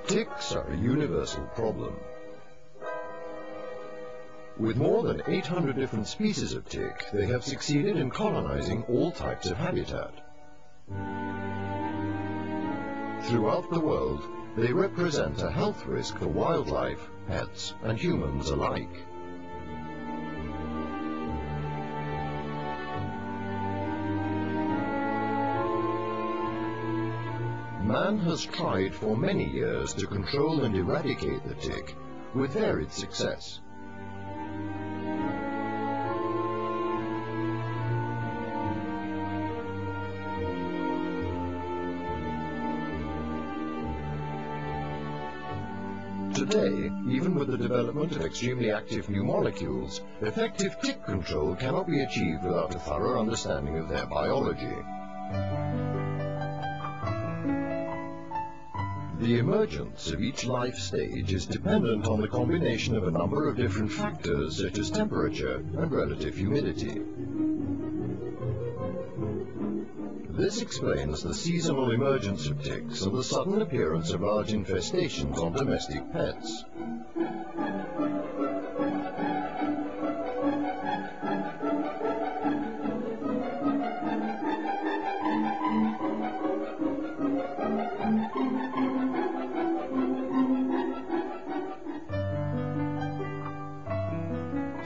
Ticks are a universal problem. With more than 800 different species of tick, they have succeeded in colonizing all types of habitat. Throughout the world, they represent a health risk for wildlife, pets, and humans alike. Man has tried for many years to control and eradicate the tick, with varied success. Today, even with the development of extremely active new molecules, effective tick control cannot be achieved without a thorough understanding of their biology. The emergence of each life stage is dependent on the combination of a number of different factors such as temperature and relative humidity. This explains the seasonal emergence of ticks and the sudden appearance of large infestations on domestic pets.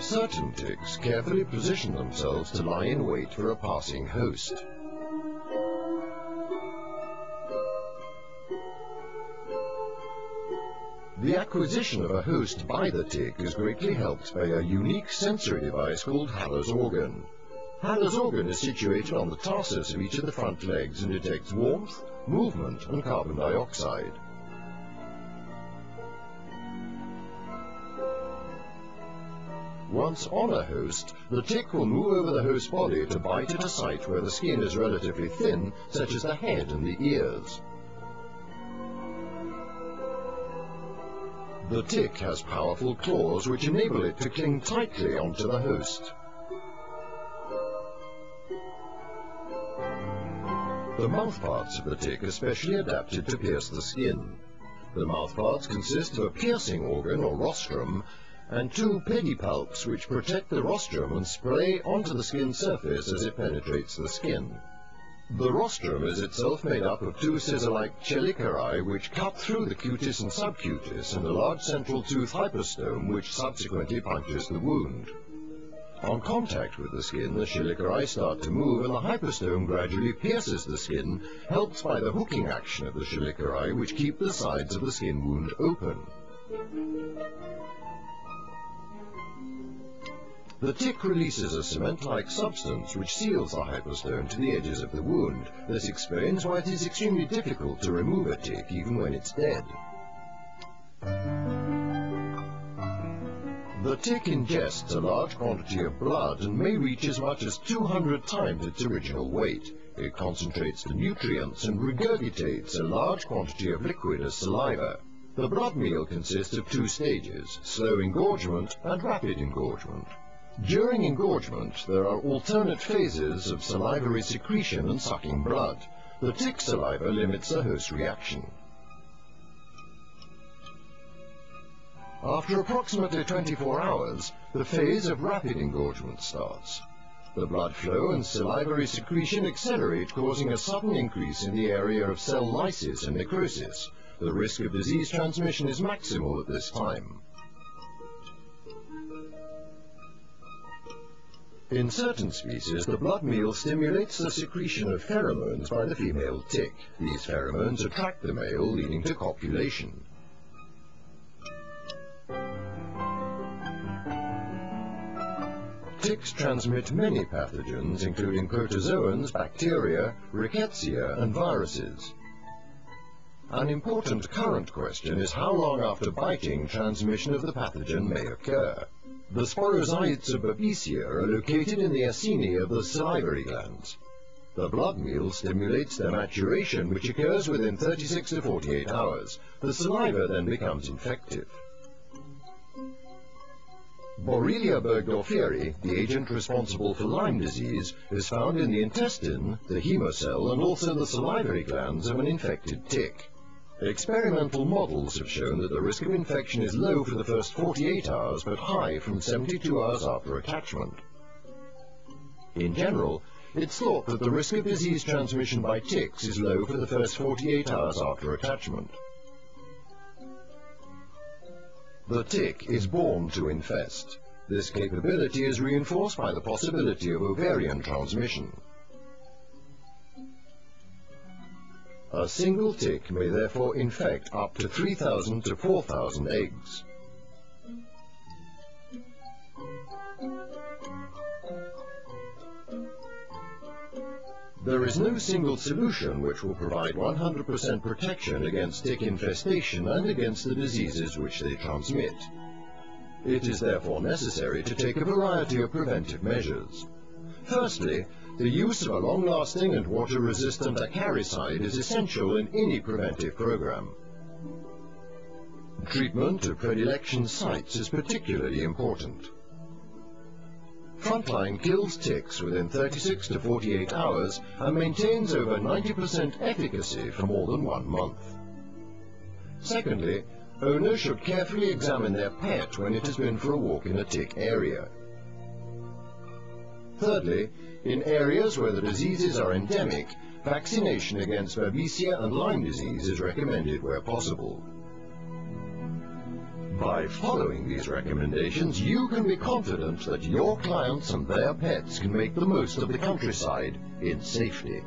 Certain ticks carefully position themselves to lie in wait for a passing host. The acquisition of a host by the tick is greatly helped by a unique sensory device called Haller's organ. Haller's organ is situated on the tarsus of each of the front legs and detects warmth, movement, and carbon dioxide. Once on a host, the tick will move over the host body to bite at a site where the skin is relatively thin, such as the head and the ears. The tick has powerful claws which enable it to cling tightly onto the host. The mouthparts of the tick are specially adapted to pierce the skin. The mouthparts consist of a piercing organ or rostrum and two pedipalps which protect the rostrum and spray onto the skin surface as it penetrates the skin. The rostrum is itself made up of two scissor-like chelicerae which cut through the cutis and subcutis and a large central tooth hypostome which subsequently punctures the wound. On contact with the skin, the chelicerae start to move and the hypostome gradually pierces the skin, helped by the hooking action of the chelicerae which keep the sides of the skin wound open. The tick releases a cement-like substance which seals the hypostome to the edges of the wound. This explains why it is extremely difficult to remove a tick even when it's dead. The tick ingests a large quantity of blood and may reach as much as 200 times its original weight. It concentrates the nutrients and regurgitates a large quantity of liquid as saliva. The blood meal consists of two stages, slow engorgement and rapid engorgement. During engorgement, there are alternate phases of salivary secretion and sucking blood. The tick saliva limits the host reaction. After approximately 24 hours, the phase of rapid engorgement starts. The blood flow and salivary secretion accelerate, causing a sudden increase in the area of cell lysis and necrosis. The risk of disease transmission is maximal at this time. In certain species, the blood meal stimulates the secretion of pheromones by the female tick. These pheromones attract the male, leading to copulation. Ticks transmit many pathogens, including protozoans, bacteria, rickettsia, and viruses. An important current question is how long after biting transmission of the pathogen may occur. The sporozoites of Babesia are located in the acini of the salivary glands. The blood meal stimulates their maturation, which occurs within 36 to 48 hours. The saliva then becomes infective. Borrelia burgdorferi, the agent responsible for Lyme disease, is found in the intestine, the hemocell, and also the salivary glands of an infected tick. Experimental models have shown that the risk of infection is low for the first 48 hours, but high from 72 hours after attachment. In general, it's thought that the risk of disease transmission by ticks is low for the first 48 hours after attachment. The tick is born to infest. This capability is reinforced by the possibility of ovarian transmission. A single tick may therefore infect up to 3,000 to 4,000 eggs. There is no single solution which will provide 100% protection against tick infestation and against the diseases which they transmit. It is therefore necessary to take a variety of preventive measures. Firstly, the use of a long-lasting and water-resistant acaricide is essential in any preventive program. Treatment of predilection sites is particularly important. Frontline kills ticks within 36 to 48 hours and maintains over 90% efficacy for more than 1 month. Secondly, owners should carefully examine their pet when it has been for a walk in a tick area. Thirdly, in areas where the diseases are endemic, vaccination against Babesia and Lyme disease is recommended where possible. By following these recommendations, you can be confident that your clients and their pets can make the most of the countryside in safety.